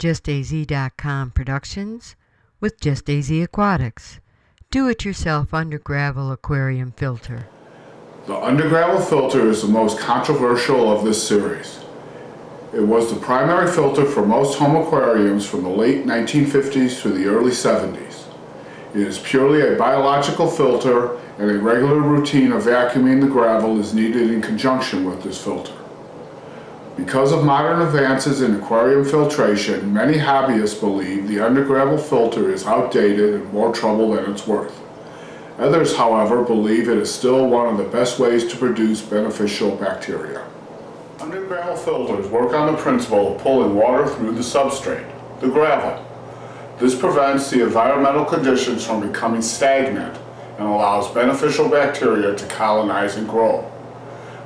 Az.com Productions with Just Az Aquatics. Do-it-yourself under gravel aquarium filter. The under gravel filter is the most controversial of this series. It was the primary filter for most home aquariums from the late 1950s to the early 70s. It is purely a biological filter, and a regular routine of vacuuming the gravel is needed in conjunction with this filter. Because of modern advances in aquarium filtration, many hobbyists believe the under gravel filter is outdated and more trouble than it's worth. Others, however, believe it is still one of the best ways to produce beneficial bacteria. Under gravel filters work on the principle of pulling water through the substrate, the gravel. This prevents the environmental conditions from becoming stagnant and allows beneficial bacteria to colonize and grow.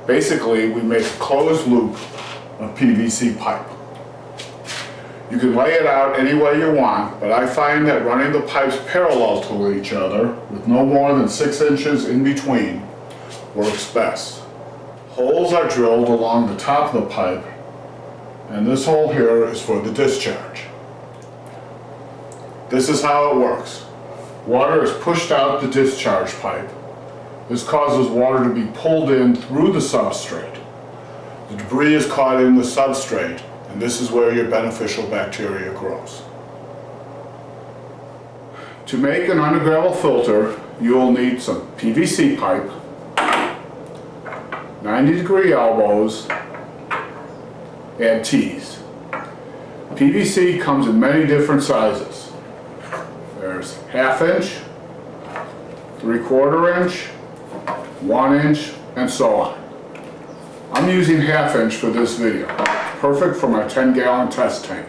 Basically, we make a closed loop of PVC pipe. You can lay it out any way you want, but I find that running the pipes parallel to each other with no more than 6 inches in between works best. Holes are drilled along the top of the pipe, and this hole here is for the discharge. This is how it works. Water is pushed out the discharge pipe. This causes water to be pulled in through the substrate. The debris is caught in the substrate, and this is where your beneficial bacteria grows. To make an under gravel filter, you will need some PVC pipe, 90-degree elbows, and tees. PVC comes in many different sizes. There's 1/2 inch, 3/4 inch, 1 inch, and so on. I'm using 1/2 inch for this video. It's perfect for my 10-gallon test tank.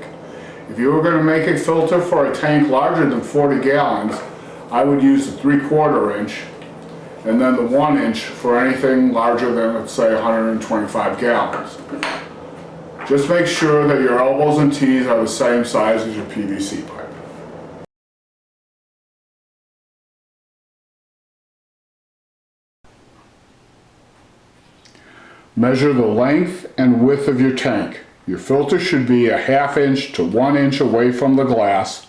If you were going to make a filter for a tank larger than 40 gallons, I would use the 3/4 inch and then the 1 inch for anything larger than, let's say, 125 gallons. Just make sure that your elbows and tees are the same size as your PVC pipe. Measure the length and width of your tank. Your filter should be 1/2 inch to 1 inch away from the glass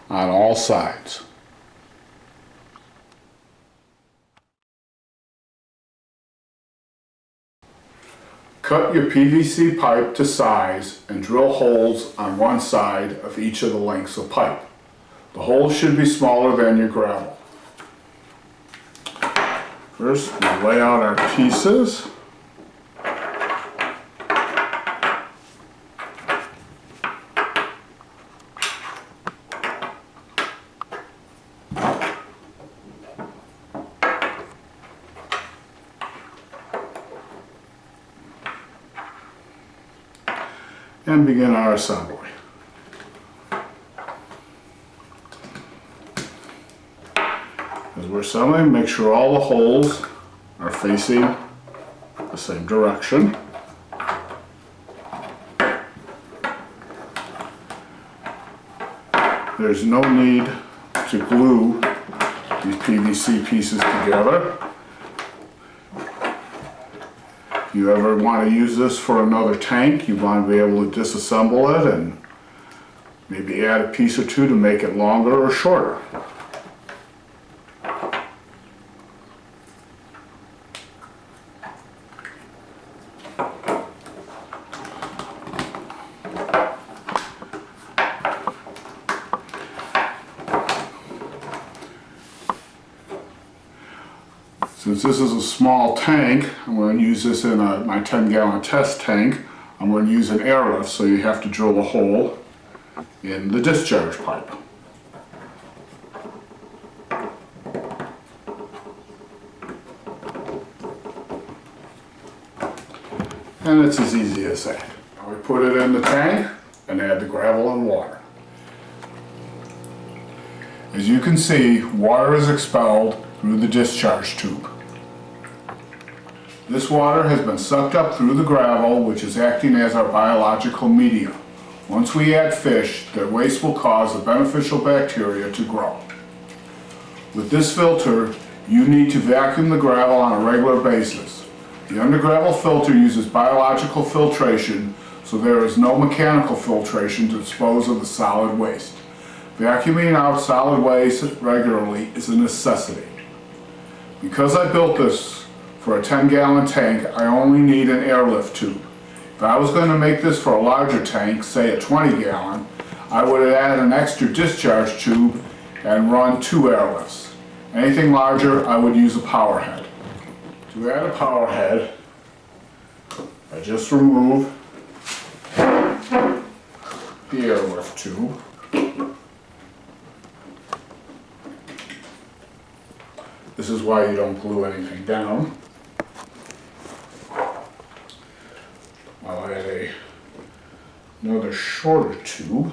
on all sides. Cut your PVC pipe to size and drill holes on one side of each of the lengths of pipe. The holes should be smaller than your gravel. First, we lay out our pieces. And begin our assembly. As we're assembling, make sure all the holes are facing the same direction. There's no need to glue these PVC pieces together. If you ever want to use this for another tank, you want to be able to disassemble it and maybe add a piece or two to make it longer or shorter. Since this is a small tank, I'm going to use this in my 10-gallon test tank. I'm going to use an airlift, so you have to drill a hole in the discharge pipe. And it's as easy as that. Now we put it in the tank and add the gravel and water. As you can see, water is expelled through the discharge tube. This water has been sucked up through the gravel, which is acting as our biological medium. Once we add fish, their waste will cause the beneficial bacteria to grow. With this filter, you need to vacuum the gravel on a regular basis. The under gravel filter uses biological filtration, so there is no mechanical filtration to dispose of the solid waste. Vacuuming out solid waste regularly is a necessity. Because I built this for a 10-gallon tank, I only need an airlift tube. If I was going to make this for a larger tank, say a 20-gallon, I would add an extra discharge tube and run 2 airlifts. Anything larger, I would use a power head. To add a power head, I just remove the airlift tube. This is why you don't glue anything down. I'll add another shorter tube.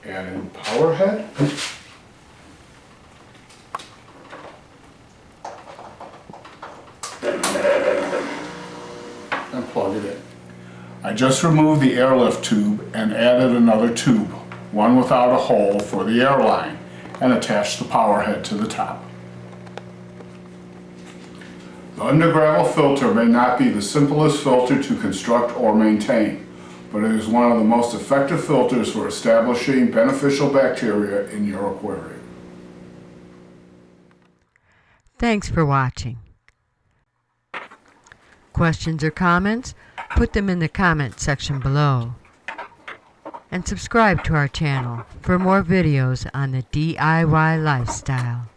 Add in power head. And plug it in. I just removed the airlift tube and added another tube, one without a hole for the air line, and attached the power head to the top. The undergravel filter may not be the simplest filter to construct or maintain, but it is one of the most effective filters for establishing beneficial bacteria in your aquarium. Thanks for watching. Questions or comments? Put them in the comment section below. And subscribe to our channel for more videos on the DIY lifestyle.